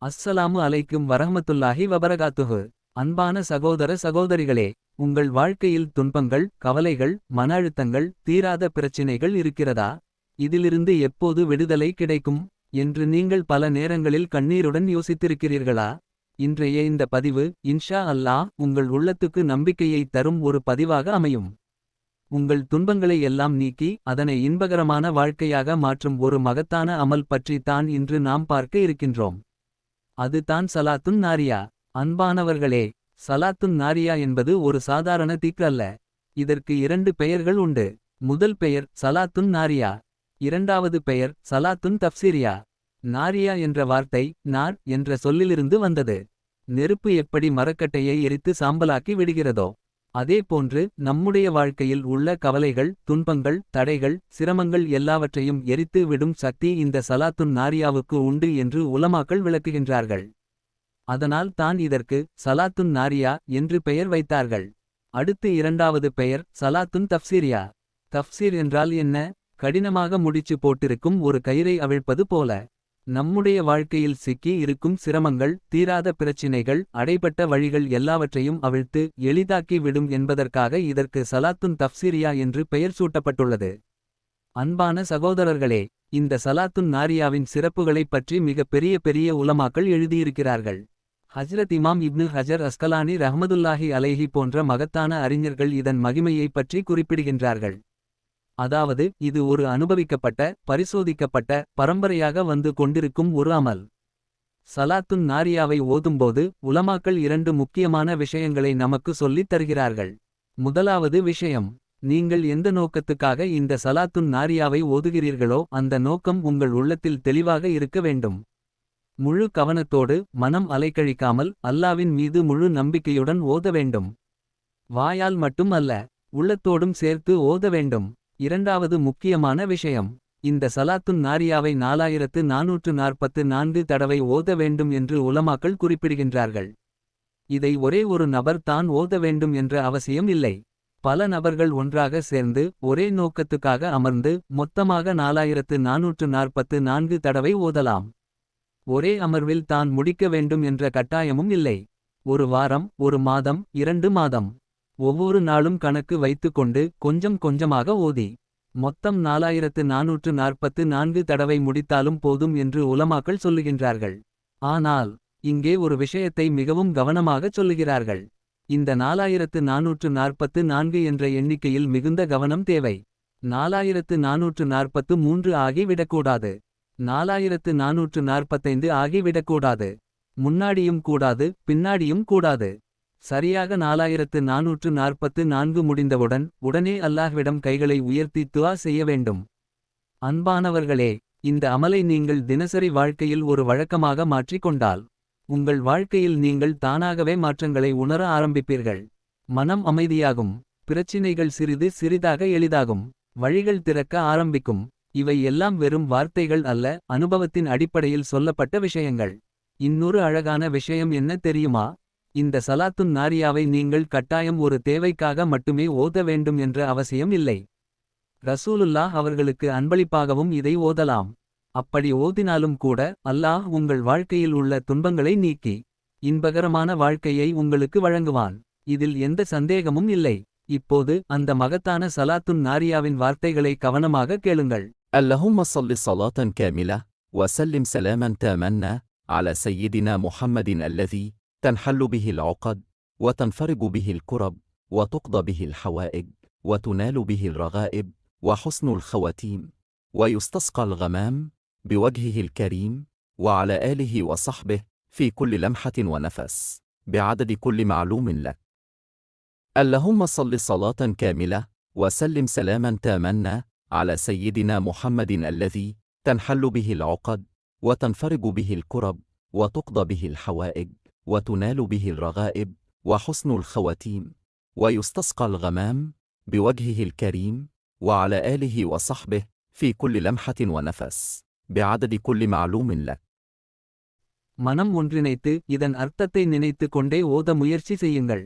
அஸ்ஸலாமு அலைக்கும் வரஹ்மத்துல்லாஹி வபரகாத்துஹு. அன்பான சகோதர சகோதரிகளே, உங்கள் வாழ்க்கையில் துன்பங்கள், கவலைகள், மன அழுத்தங்கள், தீராத பிரச்சினைகள் இருக்கிறதா? இதிலிருந்து எப்போது விடுதலை கிடைக்கும் என்று நீங்கள் பல நேரங்களில் கண்ணீருடன் யோசித்திருக்கிறீர்களா? இன்றைய இந்த பதிவு இன்ஷா அல்லாஹ் உங்கள் உள்ளத்துக்கு நம்பிக்கையை தரும் ஒரு பதிவாக அமையும். உங்கள் துன்பங்களை எல்லாம் நீக்கி அதனை இன்பகரமான வாழ்க்கையாக மாற்றும் ஒரு மகத்தான அமல் பற்றி தான் இன்று நாம் பார்க்க இருக்கின்றோம். அது தான் சலாத்துன் நாரியா. அன்பானவர்களே, சலாத்துன் நாரியா என்பது ஒரு சாதாரண திக்ர் அல்ல. இதற்கு இரண்டு பெயர்கள் உண்டு. முதல் பெயர் சலாத்துன் நாரியா. இரண்டாவது பெயர் சலாத்துன் தஃப்சீரியா. நாரியா என்ற வார்த்தை நார் என்ற சொல்லிலிருந்து வந்தது. நெருப்பு எப்படி மரக்கட்டையை எரித்து சாம்பலாக்கி விடுகிறதோ அதேபோன்று நம்முடைய வாழ்க்கையில் உள்ள கவலைகள், துன்பங்கள், தடைகள், சிரமங்கள் எல்லாவற்றையும் எரித்து விடும் சக்தி இந்த சலாத்துன் நாரியாவுக்கு உண்டு என்று உலமாக்கள் விளக்குகின்றார்கள். அதனால் தான் இதற்கு சலாத்துன் நாரியா என்று பெயர் வைத்தார்கள். அடுத்து இரண்டாவது பெயர் சலாத்துன் தஃப்சீரியா. தஃப்சீர் என்றால் என்ன? கடினமாக முடிச்சு போட்டிருக்கும் ஒரு கயிறை அவிழ்ப்பது போல. நம்முடைய வாழ்க்கையில் சிக்கி இருக்கும் சிரமங்கள், தீராத பிரச்சினைகள், அடைபட்ட வழிகள் எல்லாவற்றையும் அவிழ்த்து எளிதாக்கி விடும் என்பதற்காக இதற்கு சலாத்துன் தஃப்சீரியா என்று பெயர் சூட்டப்பட்டுள்ளது. அன்பான சகோதரர்களே, இந்த சலாத்துன் நாரியாவின் சிறப்புகளைப் பற்றி மிக பெரிய பெரிய உலமாக்கள் எழுதியிருக்கிறார்கள். ஹஜ்ரத் இமாம் இப்னு ஹஜர் அஸ்கலானி ரஹ்மதுல்லாஹி அலைஹி போன்ற மகத்தான அறிஞர்கள் இதன் மகிமையைப் பற்றி குறிப்பிடுகின்றார்கள். அதாவது இது ஒரு அனுபவிக்கப்பட்ட, பரிசோதிக்கப்பட்ட, பரம்பரையாக வந்து கொண்டிருக்கும் ஒரு அமல். சலாத்துன் நாரியாவை ஓதும்போது உலமாக்கள் இரண்டு முக்கியமான விஷயங்களை நமக்கு சொல்லித் தருகிறார்கள். முதலாவது விஷயம், நீங்கள் எந்த நோக்கத்துக்காக இந்த சலாத்துன் நாரியாவை ஓதுகிறீர்களோ அந்த நோக்கம் உங்கள் உள்ளத்தில் தெளிவாக இருக்க வேண்டும். முழு கவனத்தோடு, மனம் அலைக்கழிக்காமல், அல்லாவின் மீது முழு நம்பிக்கையுடன் ஓத வேண்டும். வாயால் மட்டும் அல்ல, உள்ளத்தோடும் சேர்த்து ஓத வேண்டும். இரண்டாவது முக்கியமான விஷயம், இந்த சலாத்துன் நாரியாவை 4444 தடவை ஓத வேண்டும் என்று உலமாக்கள் குறிப்பிடுகின்றார்கள். இதை ஒரே ஒரு நபர் தான் ஓத வேண்டும் என்ற அவசியம் இல்லை. பல நபர்கள் ஒன்றாக சேர்ந்து ஒரே நோக்கத்துக்காக அமர்ந்து மொத்தமாக 4444 தடவை ஓதலாம். ஒரே அமர்வில் தான் முடிக்க வேண்டும் என்ற கட்டாயமும் இல்லை. ஒரு வாரம், ஒரு மாதம், 2 மாதம், ஒவ்வொரு நாளும் கணக்கு வைத்துக்கொண்டு கொஞ்சம் கொஞ்சமாக ஓதி மொத்தம் 4444 தடவை முடித்தாலும் போதும் என்று உலமாக்கள் சொல்லுகின்றார்கள். ஆனால் இங்கே ஒரு விஷயத்தை மிகவும் கவனமாகச் சொல்லுகிறார்கள். இந்த 4444 என்ற எண்ணிக்கையில் மிகுந்த கவனம் தேவை. 4443 ஆகிவிடக்கூடாது. 4445 ஆகிவிடக்கூடாது. முன்னாடியும் கூடாது, பின்னாடியும் கூடாது. சரியாக 4444 முடிந்தவுடன் உடனே அல்லாஹ்விடம் கைகளை உயர்த்தி துஆ செய்ய வேண்டும். அன்பானவர்களே, இந்த அமலை நீங்கள் தினசரி வாழ்க்கையில் ஒரு வழக்கமாக மாற்றிக் கொண்டால் உங்கள் வாழ்க்கையில் நீங்கள் தானாகவே மாற்றங்களை உணர ஆரம்பிப்பீர்கள். மனம் அமைதியாகும். பிரச்சினைகள் சிறிது சிறிதாக எளிதாகும். வழிகள் திறக்க ஆரம்பிக்கும். இவை எல்லாம் வெறும் வார்த்தைகள் அல்ல, அனுபவத்தின் அடிப்படையில் சொல்லப்பட்ட விஷயங்கள். இன்னொரு அழகான விஷயம் என்ன தெரியுமா? இந்த சலாத்துன் நாரியாவை நீங்கள் கட்டாயம் ஒரு தேவைக்காக மட்டுமே ஓத வேண்டும் என்ற அவசியம் இல்லை. ரசூலுல்லாஹ் அவர்களுக்கு அன்பளிப்பாகவும் இதை ஓதலாம். அப்படி ஓதினாலும் கூட அல்லாஹ் உங்கள் வாழ்க்கையில் உள்ள துன்பங்களை நீக்கி இன்பகரமான வாழ்க்கையை உங்களுக்கு வழங்குவான். இதில் எந்த சந்தேகமும் இல்லை. இப்போது அந்த மகத்தான சலாத்துன் நாரியாவின் வார்த்தைகளை கவனமாக கேளுங்கள். اللهم صل صلاة كاملة وسلم سلاما تاما على سيدنا محمد الذي تنحل به العقد وتنفرج به الكرب وتقضى به الحوائج وتنال به الرغائب وحسن الخواتيم ويستسقى الغمام بوجهه الكريم وعلى آله وصحبه في كل لمحة ونفس بعدد كل معلوم لك. اللهم صل صلاة كاملة وسلم سلاما تاما على سيدنا محمد الذي تنحل به العقد وتنفرج به الكرب وتقضى به الحوائج وتنال به الرغائب وحسن الخواتيم ويستسقى الغمام بوجهه الكريم وعلى آله وصحبه في كل لمحة ونفس بعدد كل معلوم لك. மனம் ஒன்றிணைத்து இதன் அர்த்தத்தை நினைத்து கொண்டே ஓத முயற்சி செய்யுங்கள்.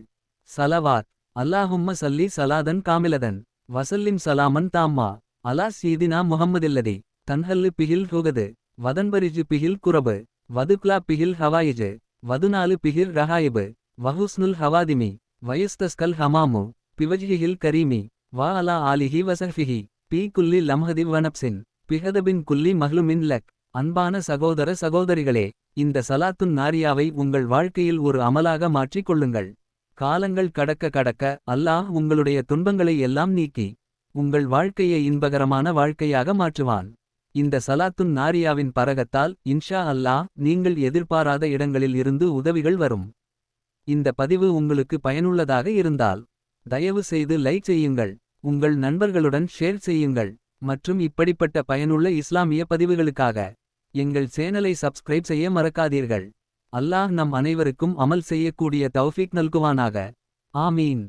சலவாத். அல்லாஹும்ம சல்லி சலாதன் காமிலதன் வசல்லிம் சலாமன் தாம்மா அலா சீதினா முஹம்மதில்லதி தன்ஹல்லு பிஹில் ஹுகது வதன்பரிஜு பிஹில் குரபு வதுக்லா பிகில் ஹவாயிஜு. வதுநாலு பிகிர் ரஹாயிபு. வஹுஸ்னுல் ஹவாதிமி. வயுஸ்தஸ்கல் ஹமாமு. பிவஜ்ஹிஹில் கரீமி. வா அலா ஆலிஹி வசஹ்ஃபிஹி. பி குல்லி லம்ஹதி வனப்சின். பிஹதபின் குல்லி மஹ்லுமின் லக். அன்பான சகோதர சகோதரிகளே, இந்த சலாத்துன் நாரியாவை உங்கள் வாழ்க்கையில் ஒரு அமலாக மாற்றிக் கொள்ளுங்கள். காலங்கள் கடக்க கடக்க அல்லாஹ் உங்களுடைய துன்பங்களை எல்லாம் நீக்கி உங்கள் வாழ்க்கையை இன்பகரமான வாழ்க்கையாக மாற்றுவான். இந்த சலாத்துன் நாரியாவின் பரகத்தால் இன்ஷா அல்லாஹ் நீங்கள் எதிர்பாராத இடங்களில் இருந்து உதவிகள் வரும். இந்த பதிவு உங்களுக்கு பயனுள்ளதாக இருந்தால் தயவு செய்து லைக் செய்யுங்கள், உங்கள் நண்பர்களுடன் ஷேர் செய்யுங்கள். மற்றும் இப்படிப்பட்ட பயனுள்ள இஸ்லாமிய பதிவுகளுக்காக எங்கள் சேனலை சப்ஸ்கிரைப் செய்ய மறக்காதீர்கள். அல்லாஹ் நம் அனைவருக்கும் அமல் செய்யக்கூடிய தௌஃபீக் நல்குவானாக. ஆமீன்.